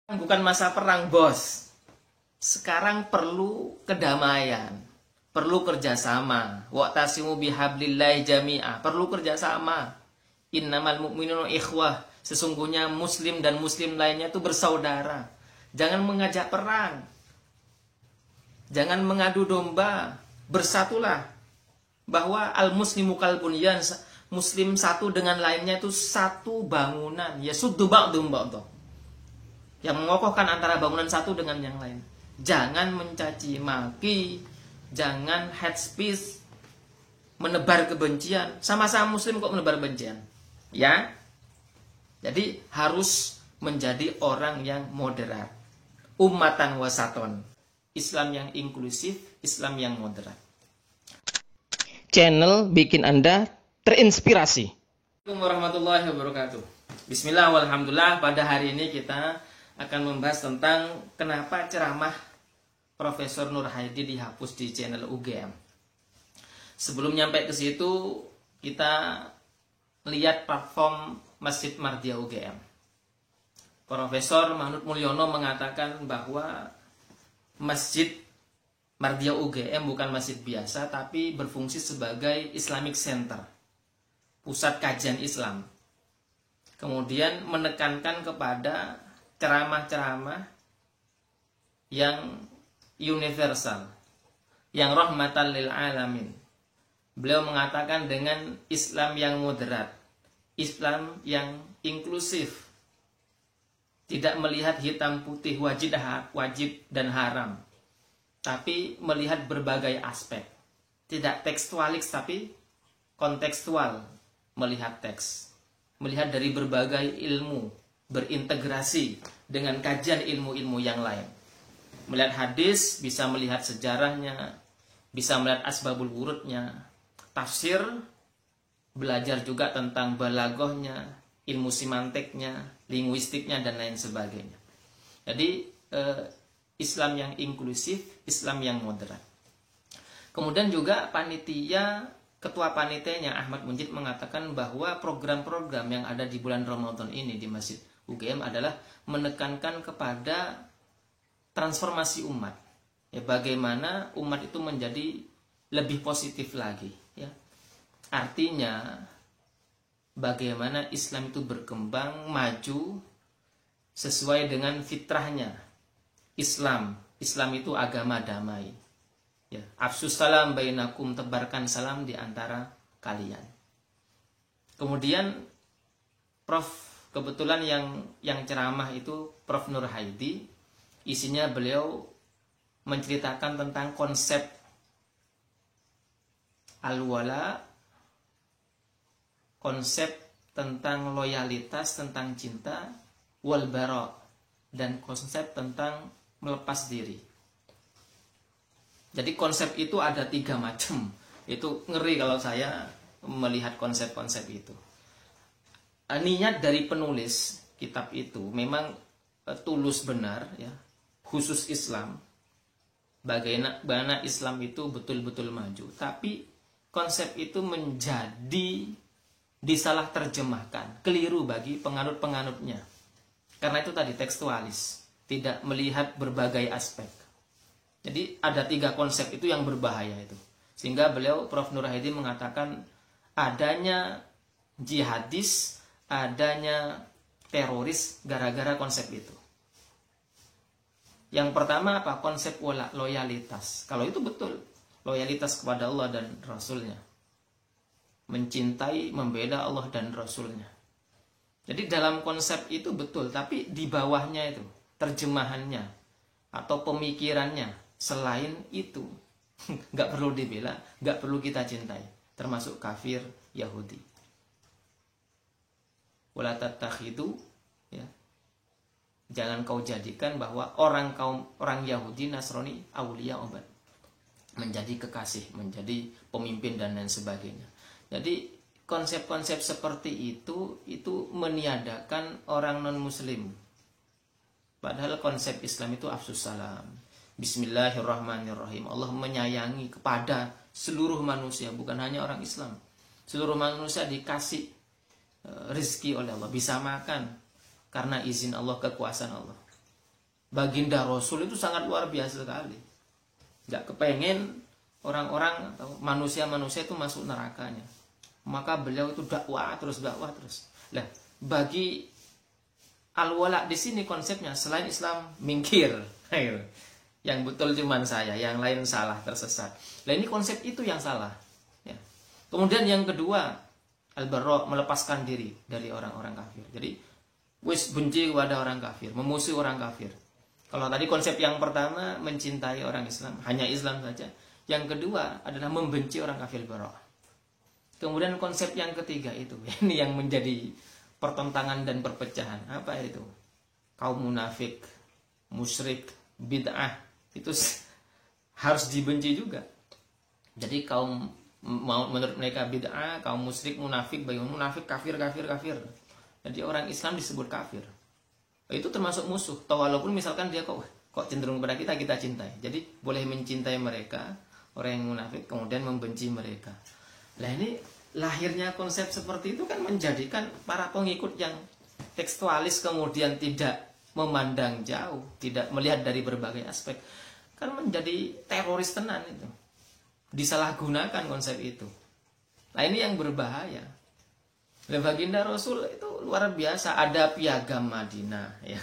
Bukan masa perang, bos. Sekarang perlu kedamaian, perlu kerjasama. Wa'tasimu bihablillahi jami'ah, perlu kerjasama. Innamal mu'minuna ikhwah, sesungguhnya muslim dan muslim lainnya itu bersaudara. Jangan mengajak perang, jangan mengadu domba. Bersatulah, bahwa al-muslimu kal bunyan, muslim satu dengan lainnya itu satu bangunan. Ya suddu ba'dum ba'dha, yang mengokohkan antara bangunan satu dengan yang lain. Jangan mencaci maki, jangan hate speech, menebar kebencian. Sama-sama muslim kok menebar kebencian, ya. Jadi harus menjadi orang yang moderat, ummatan wasaton, Islam yang inklusif, Islam yang moderat. Channel bikin Anda terinspirasi. Assalamualaikum warahmatullahi wabarakatuh. Bismillah walhamdulillah. Pada hari ini kita akan membahas tentang kenapa ceramah Profesor Nur Haydi dihapus di channel UGM. Sebelum nyampe ke situ, kita lihat platform Masjid Mardiyah UGM. Profesor Mahmud Mulyono mengatakan bahwa Masjid Mardiyah UGM bukan masjid biasa, tapi berfungsi sebagai Islamic Center, pusat kajian Islam. Kemudian menekankan kepada ceramah-ceramah yang universal, yang rahmatan lil alamin. Beliau mengatakan dengan Islam yang moderat, Islam yang inklusif, tidak melihat hitam putih, wajib dan haram, tapi melihat berbagai aspek. Tidak tekstualis tapi kontekstual, melihat teks, melihat dari berbagai ilmu, berintegrasi dengan kajian ilmu-ilmu yang lain. Melihat hadis, bisa melihat sejarahnya, bisa melihat asbabul wurudnya, tafsir, belajar juga tentang balagohnya, ilmu simanteknya, linguistiknya, dan lain sebagainya. Jadi Islam yang inklusif, Islam yang moderat. Kemudian juga ketua panitianya Ahmad Munjid mengatakan bahwa program-program yang ada di bulan Ramadan ini di Masjid UGM adalah menekankan kepada transformasi umat. Ya, bagaimana umat itu menjadi lebih positif lagi, ya. Artinya bagaimana Islam itu berkembang, maju sesuai dengan fitrahnya. Islam itu agama damai. Ya, afsus salam bainakum, tebarkan salam di antara kalian. Kemudian Prof kebetulan yang ceramah itu Prof Nur Haydi, isinya beliau menceritakan tentang konsep al-wala, konsep tentang loyalitas, tentang cinta, wal bara, dan konsep tentang melepas diri. Jadi konsep itu ada 3 macam. Itu ngeri kalau saya melihat konsep-konsep itu. Niat dari penulis kitab itu memang tulus benar, ya, khusus Islam. Bagaimana Islam itu betul-betul maju. Tapi konsep itu menjadi disalah terjemahkan, keliru bagi penganut-penganutnya. Karena itu tadi tekstualis, tidak melihat berbagai aspek. Jadi ada 3 konsep itu yang berbahaya itu. Sehingga beliau, Prof Nur Haydi, mengatakan adanya jihadis, adanya teroris gara-gara konsep itu. Yang pertama apa? Konsep loyalitas. Kalau itu betul, loyalitas kepada Allah dan Rasulnya, mencintai, membela Allah dan Rasulnya. Jadi dalam konsep itu betul, tapi di bawahnya itu terjemahannya atau pemikirannya selain itu nggak perlu dibela, nggak perlu kita cintai, termasuk kafir Yahudi. Wala tattakhidu, ya, jangan kau jadikan bahwa orang Yahudi, Nasrani, aulia obat, menjadi kekasih, menjadi pemimpin dan lain sebagainya. Jadi konsep-konsep seperti itu meniadakan orang non-muslim. Padahal konsep Islam itu afsus salam, bismillahirrahmanirrahim. Allah menyayangi kepada seluruh manusia, bukan hanya orang Islam. Seluruh manusia dikasih rezeki oleh Allah, bisa makan karena izin Allah, kekuasaan Allah. baginda Rasul itu sangat luar biasa sekali. Nggak kepengen orang-orang atau manusia-manusia itu masuk nerakanya. Maka beliau itu dakwah terus. Nah, bagi al-wala di sini konsepnya selain Islam mingkir. Yang betul cuman saya, yang lain salah, tersesat. Nah, ini konsep itu yang salah. Ya. Kemudian yang kedua, al-bara, melepaskan diri dari orang-orang kafir. Jadi, wis benci kepada orang kafir, memusuhi orang kafir. Kalau tadi konsep yang pertama mencintai orang Islam, hanya Islam saja. Yang kedua adalah membenci orang kafir, bara. Kemudian konsep yang ketiga itu, ini yang menjadi pertentangan dan perpecahan. Apa itu? Kaum munafik, musyrik, bid'ah itu harus dibenci juga. Jadi kaum menurut mereka bid'ah, kaum musyrik, munafik, bagi munafik kafir. Jadi orang Islam disebut kafir. Itu termasuk musuh. Walaupun misalkan dia kok cenderung kepada kita cintai. Jadi boleh mencintai mereka, orang yang munafik, kemudian membenci mereka. Nah, ini lahirnya konsep seperti itu kan menjadikan para pengikut yang tekstualis kemudian tidak memandang jauh, tidak melihat dari berbagai aspek, kan menjadi teroris tenan itu. Disalahgunakan konsep itu. Nah, ini yang berbahaya. Dan baginda Rasul itu luar biasa, ada piagam Madinah ya.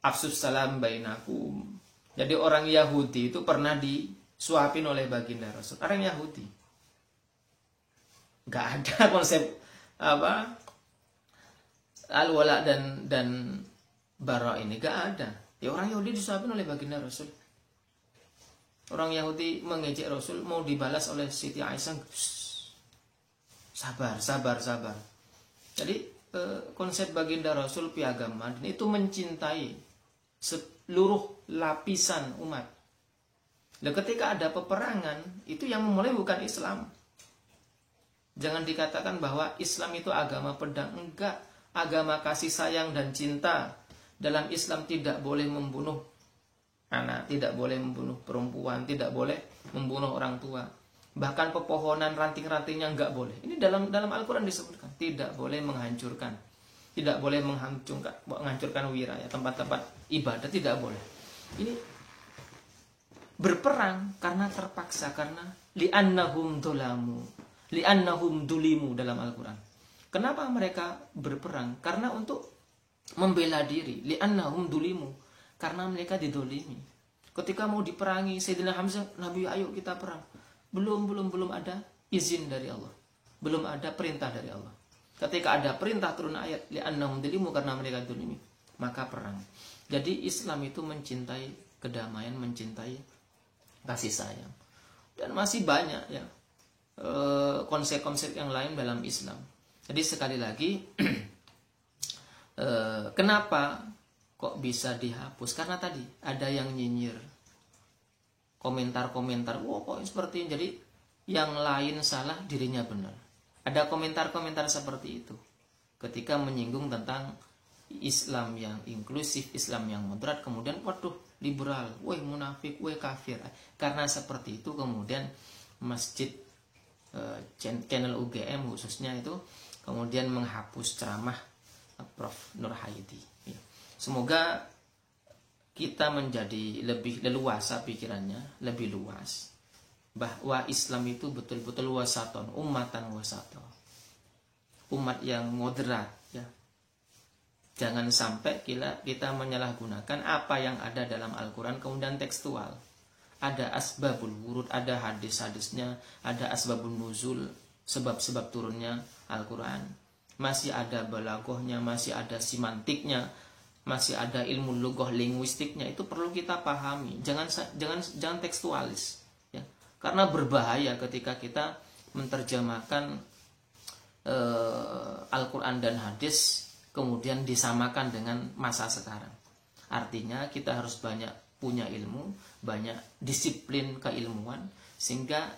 Afsus salam bainakum. Jadi orang Yahudi itu pernah disuapin oleh baginda Rasul. Orang Yahudi. Gak ada konsep apa al-wala dan bara ini, gak ada. Ya orang Yahudi disuapin oleh baginda Rasul. Orang Yahudi mengejek Rasul, mau dibalas oleh Siti Aisyah. Sabar. Jadi konsep baginda Rasul piagam Madinah itu mencintai seluruh lapisan umat. Dan ketika ada peperangan, itu yang memulai bukan Islam. Jangan dikatakan bahwa Islam itu agama pedang. Enggak, agama kasih sayang dan cinta. Dalam Islam tidak boleh membunuh anak, tidak boleh membunuh perempuan, tidak boleh membunuh orang tua. Bahkan pepohonan ranting-rantingnya enggak boleh. Ini dalam Al-Quran disebutkan. Tidak boleh menghancurkan. Tidak boleh menghancurkan wilayah, tempat-tempat ibadah, tidak boleh. Ini berperang karena terpaksa, karena li'annahum dulimu dalam Al-Quran. Kenapa mereka berperang? Karena untuk membela diri. Li'annahum dulimu, karena mereka didolimi. Ketika mau diperangi Sayyidina Hamzah, Nabi ayo kita perang. Belum ada izin dari Allah. Belum ada perintah dari Allah. Ketika ada perintah turun ayat li'annahum dulimu, karena mereka didolimi, maka perang. Jadi Islam itu mencintai kedamaian, mencintai kasih sayang. Dan masih banyak ya konsep-konsep yang lain dalam Islam. Jadi sekali lagi kenapa kok bisa dihapus? Karena tadi ada yang nyinyir, komentar-komentar, wah kok seperti ini. Jadi yang lain salah, dirinya benar. Ada komentar-komentar seperti itu ketika menyinggung tentang Islam yang inklusif, Islam yang moderat, kemudian waduh liberal, weh munafik, weh kafir. Karena seperti itu kemudian masjid channel UGM khususnya itu kemudian menghapus ceramah Prof. Nur Hayati. Semoga kita menjadi lebih leluasa pikirannya, lebih luas, bahwa Islam itu betul-betul wasaton, ummatan wasaton, umat yang moderat ya. Jangan sampai kita menyalahgunakan apa yang ada dalam Al-Quran kemudian tekstual. Ada asbabul wurud, ada hadis-hadisnya, ada asbabun nuzul, sebab-sebab turunnya Al-Quran. Masih ada balaghahnya, masih ada simantiknya, masih ada ilmu lughah linguistiknya. Itu perlu kita pahami. Jangan tekstualis ya. Karena berbahaya ketika kita menerjemahkan Al-Quran dan hadis kemudian disamakan dengan masa sekarang. Artinya kita harus banyak punya ilmu, banyak disiplin keilmuan, sehingga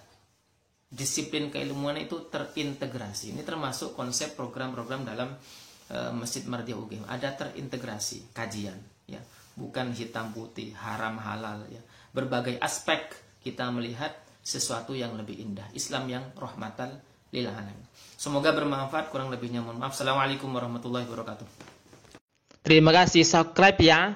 disiplin keilmuan itu terintegrasi. Ini termasuk konsep program-program dalam Masjid Mardia UGM. Ada terintegrasi kajian, ya, bukan hitam putih, haram halal, ya. Berbagai aspek kita melihat sesuatu yang lebih indah. Islam yang rahmatan lil alamin. Semoga bermanfaat. Kurang lebihnya mohon maaf. Assalamualaikum warahmatullahi wabarakatuh. Terima kasih, subscribe ya.